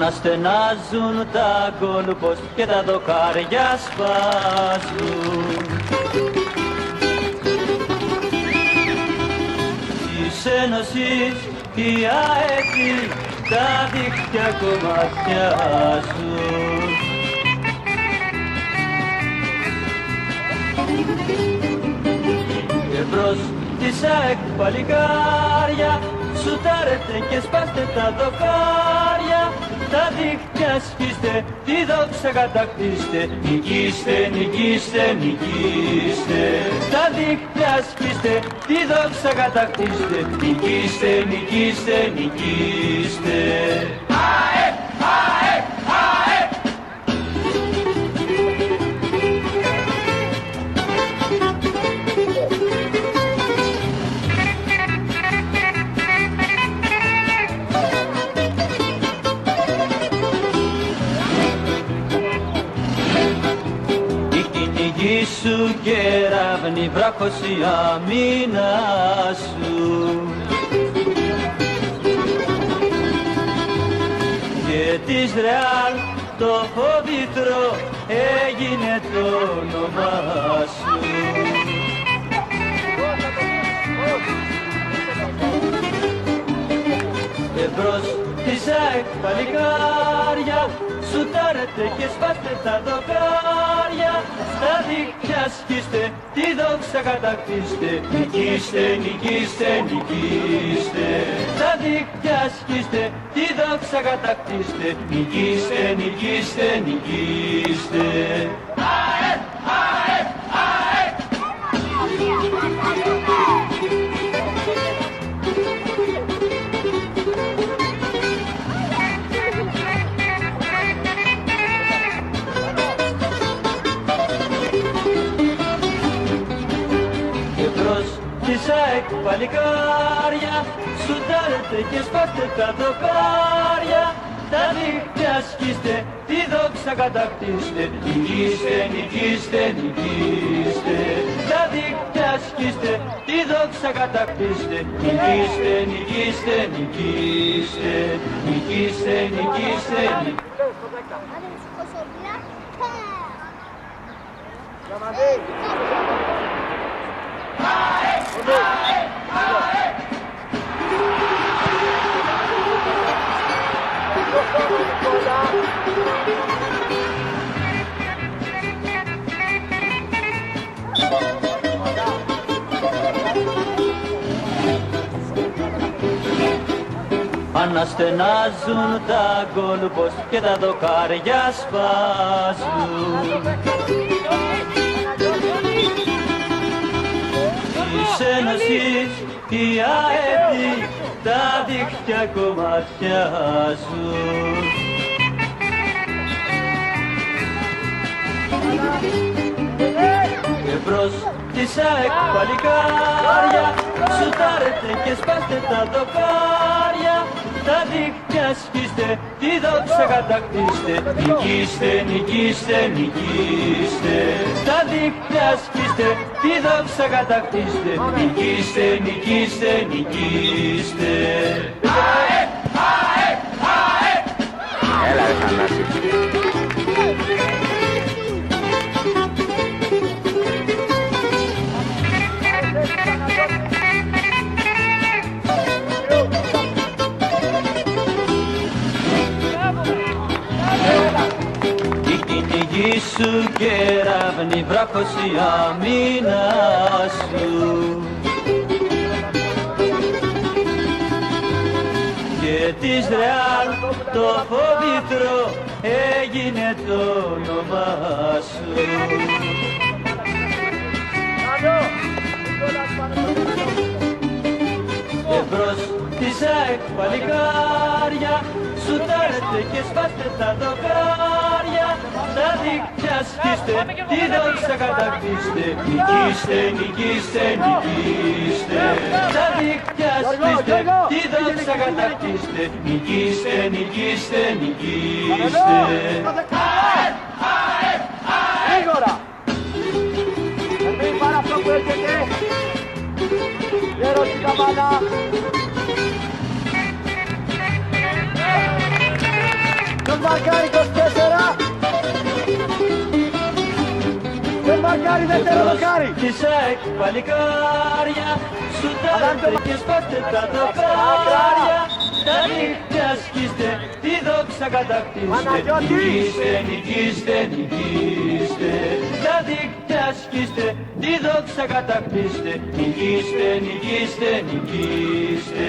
Αναστενάζουν τα κόλπος και τα δοκάρια σπάζουν. Της Ένωσης η αέτη τα δίχτυα κομματιάζουν. Και μπρος της ΑΕΚ παλικάρια σουτάρετε και σπάστε τα δοκάρια, τα δίχτυα σκίστε, τη δόξα κατακτήστε, νικήστε, νικήστε, νικήστε. Τα δίχτυα σκίστε, τη δόξα κατακτήστε, νικήστε, νικήστε, νικήστε. ΑΕ, ΑΕ, ΑΕ. Σου κεραύνη βράχος η αμήνα σου και της Ρεάλ το φοβήτρο έγινε το όνομά σου. Εμπρός της ΑΕΚ παλικάρια σουτάρετε και σπάστε τα δοκάρια, στα δίχτυα σκίστε, τη δόξα κατακτήστε, νικήστε, νικήστε, νικήστε. Στα δίχτυα σκίστε, τη δόξα κατακτήστε, νικήστε, νικήστε, νικήστε. ΑΕ, ΑΕ, ΑΕ. Της ΑΕΚ παλικάρια σουτάρετε και σπάστε τα δοκάρια, τα δίχτυα σκίστε, τη δόξα κατακτήστε, νικήστε, νικήστε, νικήστε. Τα δίχτυα σκίστε, τη δόξα κατακτήστε, νικήστε, νικήστε, νικήστε. Νικήστε, νικήστε, νικήστε. Αναστενάζουν τα κόλπος και τα δοκάρια σπάζουν. Της Ένωσης η αέτη τα δίχτυα κομματιάζουν. Και μπρος της ΑΕΚ παλικάρια σουτάρετε και σπάστε τα δοκάρια, τα δίχτυα σκίστε, τη δόξα κατακτήστε, νικήστε, νικήστε, νικήστε. Τα δίχτυα σκίστε, τη δόξα κατακτήστε, νικήστε, νικήστε, νικήστε. ΑΕ, ΑΕ, ΑΕ. Έλα ρε Θανάση. Σου κεραύνη βράχος η αμήνα σου και της Ρεάλ το φοβήτρο έγινε το όνομά σου. Εμπρός της ΑΕΚ παλικάρια σουτάρετε και σπάστε τα δοκάρια, τα δίχτυα σκίστε, τη δόξα κατακτήστε, νικήστε, νικήστε, νικήστε. Τα δίχτυα σκίστε, τη δόξα κατακτήστε, νικήστε, νικήστε, νικήστε. ΑΕ, ΑΕ, ΑΕ. Γρήγορα! Μην πάρα αυτό που έρχεται. Γέρος την καμπάνα. μαρκάρει 24. Δεν μαρκάρει, δεύτερο δοκάρι. Της ΑΕΚ παλικάρια, σουτάρετε και σπάστε τα δοκάρια. Τα δίχτυα σκίστε, τη δόξα κατακτήστε. Νικήστε, νικήστε, νικήστε. Τα δίχτυα σκίστε, τη δόξα κατακτήστε. Νικήστε, νικήστε, νικήστε.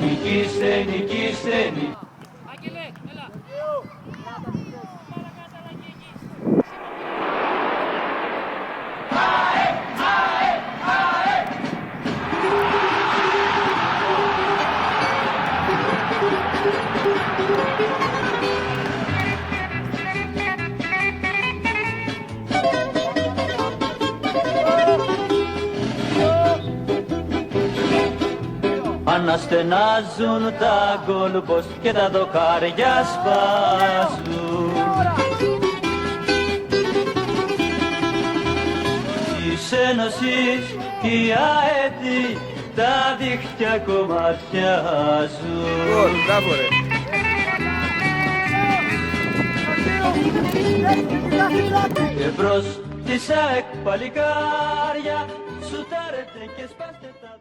Νικήστε, νικήστε, νικήστε. Άγγελε, έλα. Αναστενάζουν τα γκολ πως και τα δοκάρια σπάζουν. Της Ένωσης οι αέτοι τα δίχτυα κομματιάζουν. Μπράβο ρε. Και μπρος της ΑΕΚ παλικάρια, σουτάρετε και σπάστε τα